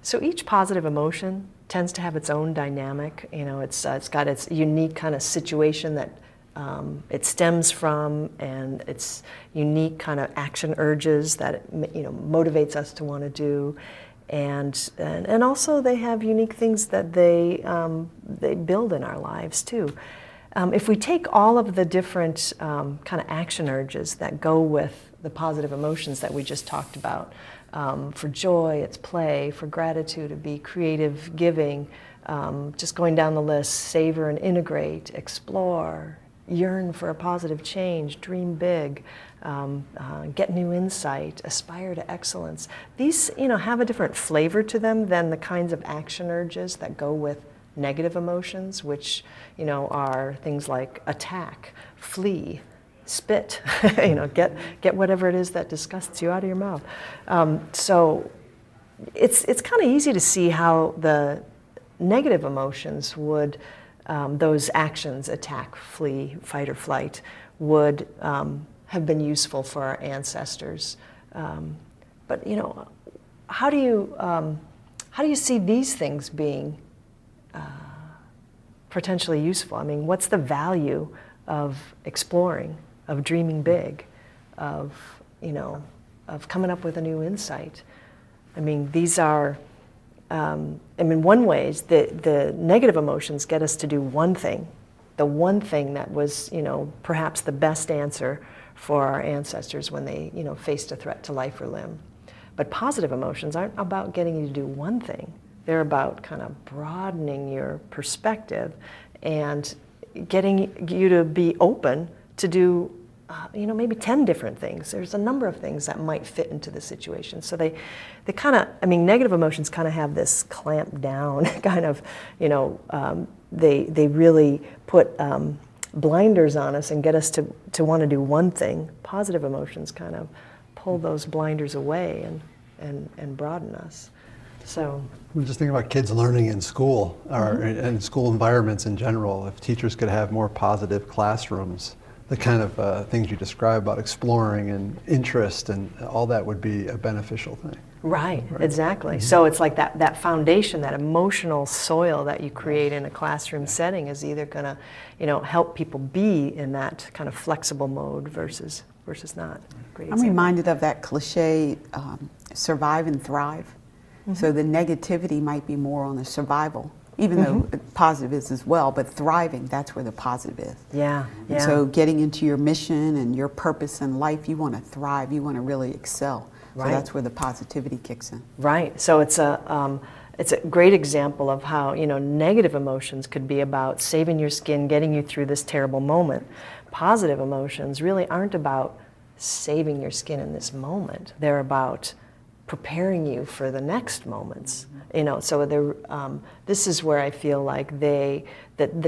So each positive emotion tends to have its own dynamic. You know, it's got its unique kind of situation that it stems from, and its unique kind of action urges that it, motivates us to want to do, and also they have unique things that they build in our lives too. If we take all of the different kind of action urges that go with the positive emotions that we just talked about, for joy, it's play; for gratitude, it'd be creative giving. Just going down the list: savor and integrate, explore, yearn for a positive change, dream big, get new insight, aspire to excellence. These, have a different flavor to them than the kinds of action urges that go with negative emotions, which, are things like attack, flee, spit, get whatever it is that disgusts you out of your mouth. So it's kind of easy to see how the negative emotions would, those actions, attack, flee, fight or flight, would have been useful for our ancestors. But how do you see these things being potentially useful? I mean, what's the value of exploring, of dreaming big, of coming up with a new insight? I mean, these are, one way, the negative emotions get us to do one thing, the one thing that was, perhaps the best answer for our ancestors when they, faced a threat to life or limb. But positive emotions aren't about getting you to do one thing. They're about kind of broadening your perspective and getting you to be open to do, maybe 10 different things. There's a number of things that might fit into the situation. So they kind of, negative emotions kind of have this clamp down kind of, they really put blinders on us and get us to want to do one thing. Positive emotions kind of pull those blinders away and broaden us. So I'm just thinking about kids learning in school, or in school environments in general. If teachers could have more positive classrooms, the kind of things you describe about exploring and interest and all that would be a beneficial thing. Right, exactly. Mm-hmm. So it's like that foundation, that emotional soil that you create in a classroom setting is either going to, help people be in that kind of flexible mode versus not. Great example. I'm reminded of that cliche, survive and thrive. Mm-hmm. So the negativity might be more on the survival, even though positive is as well, but thriving, that's where the positive is. Yeah. And so getting into your mission and your purpose in life, you want to thrive, you want to really excel. So that's where the positivity kicks in. Right. So it's a great example of how, negative emotions could be about saving your skin, getting you through this terrible moment. Positive emotions really aren't about saving your skin in this moment. They're about preparing you for the next moments. So this is where I feel like the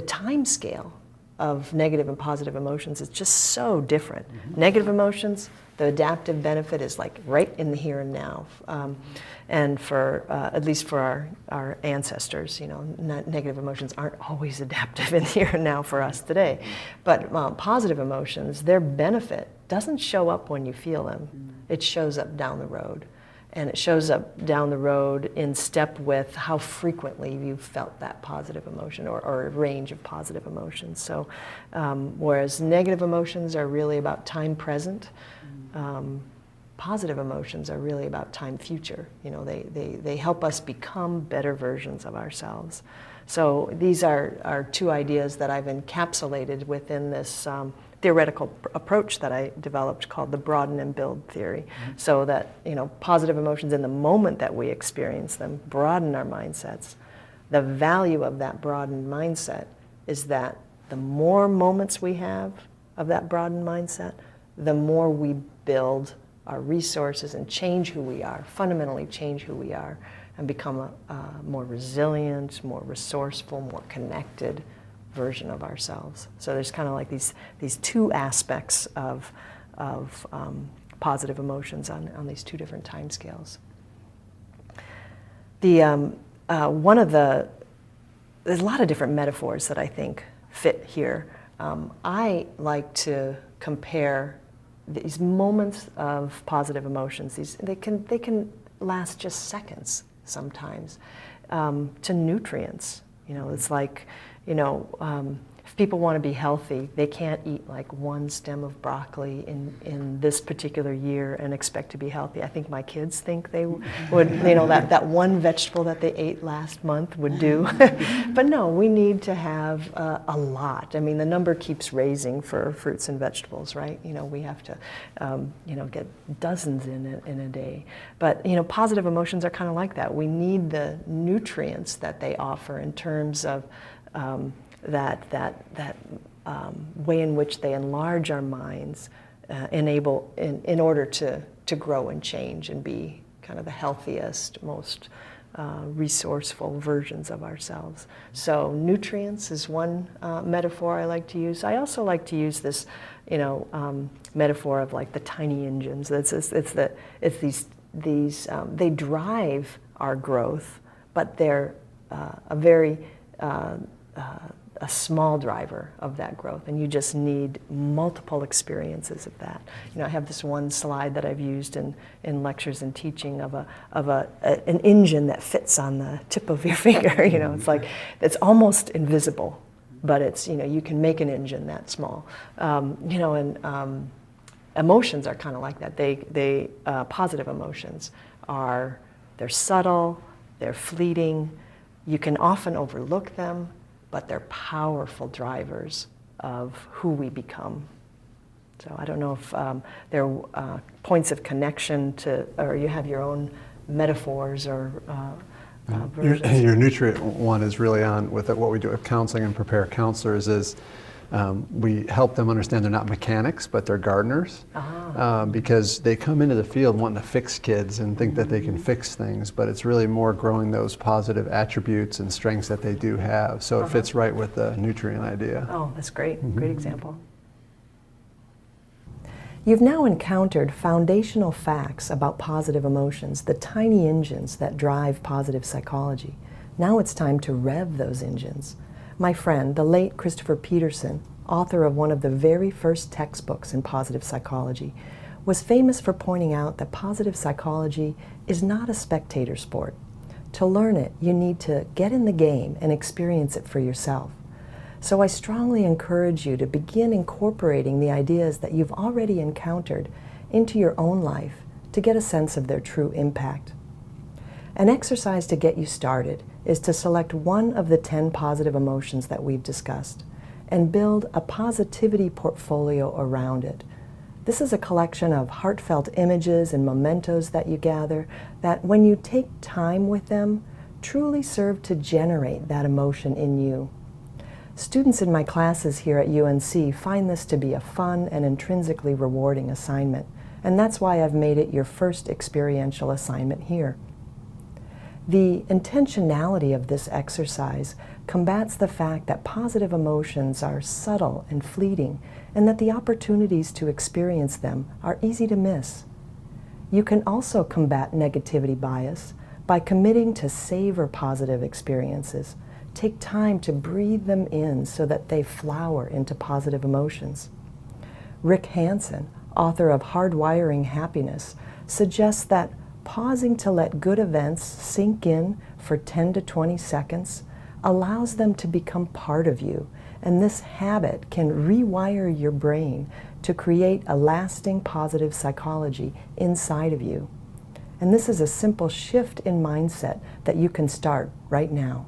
time scale of negative and positive emotions is just so different. Negative emotions, the adaptive benefit is like right in the here and now. And for, at least for our ancestors, negative emotions aren't always adaptive in the here and now for us today. But positive emotions, their benefit doesn't show up when you feel them. It shows up down the road. And it shows up down the road in step with how frequently you've felt that positive emotion or a range of positive emotions. So whereas negative emotions are really about time present, positive emotions are really about time future. They help us become better versions of ourselves. So these are two ideas that I've encapsulated within this theoretical approach that I developed called the broaden and build theory. So that, positive emotions in the moment that we experience them broaden our mindsets. The value of that broadened mindset is that the more moments we have of that broadened mindset, the more we build our resources and change who we are, fundamentally change who we are, and become a more resilient, more resourceful, more connected version of ourselves. So there's kind of like these two aspects of positive emotions on these two different time scales. There's a lot of different metaphors that I think fit here. I like to compare these moments of positive emotions. They can last just seconds. sometimes, to nutrients. It's like, if people want to be healthy, they can't eat like one stem of broccoli in this particular year and expect to be healthy. I think my kids think they would, that one vegetable that they ate last month would do. But no, we need to have a lot. I mean, the number keeps raising for fruits and vegetables, right? We have to, get dozens in a day. But, positive emotions are kind of like that. We need the nutrients that they offer in terms of that way in which they enlarge our minds, in order to grow and change and be kind of the healthiest, most resourceful versions of ourselves. So nutrients is one metaphor I like to use. I also like to use this, metaphor of like the tiny engines. It's these they drive our growth, but they're a small driver of that growth, and you just need multiple experiences of that. I have this one slide that I've used in lectures and teaching of an engine that fits on the tip of your finger. It's like it's almost invisible, but it's you can make an engine that small. Emotions are kind of like that. They positive emotions they're subtle, they're fleeting. You can often overlook them, but they're powerful drivers of who we become. So I don't know if there are points of connection or you have your own metaphors or versions. Your nutrient one is really on with what we do with counseling and prepare counselors is we help them understand they're not mechanics, but they're gardeners, because they come into the field wanting to fix kids and think that they can fix things, but it's really more growing those positive attributes and strengths that they do have. So it fits right with the nutrient idea. Oh, that's great. Great example. You've now encountered foundational facts about positive emotions, the tiny engines that drive positive psychology. Now it's time to rev those engines. My friend, the late Christopher Peterson, author of one of the very first textbooks in positive psychology, was famous for pointing out that positive psychology is not a spectator sport. To learn it, you need to get in the game and experience it for yourself. So I strongly encourage you to begin incorporating the ideas that you've already encountered into your own life to get a sense of their true impact. An exercise to get you started is to select one of the 10 positive emotions that we've discussed and build a positivity portfolio around it. This is a collection of heartfelt images and mementos that you gather that, when you take time with them, truly serve to generate that emotion in you. Students in my classes here at UNC find this to be a fun and intrinsically rewarding assignment, and that's why I've made it your first experiential assignment here. The intentionality of this exercise combats the fact that positive emotions are subtle and fleeting, and that the opportunities to experience them are easy to miss. You can also combat negativity bias by committing to savor positive experiences. Take time to breathe them in so that they flower into positive emotions. Rick Hanson, author of Hardwiring Happiness, suggests that pausing to let good events sink in for 10 to 20 seconds allows them to become part of you, and this habit can rewire your brain to create a lasting positive psychology inside of you. And this is a simple shift in mindset that you can start right now.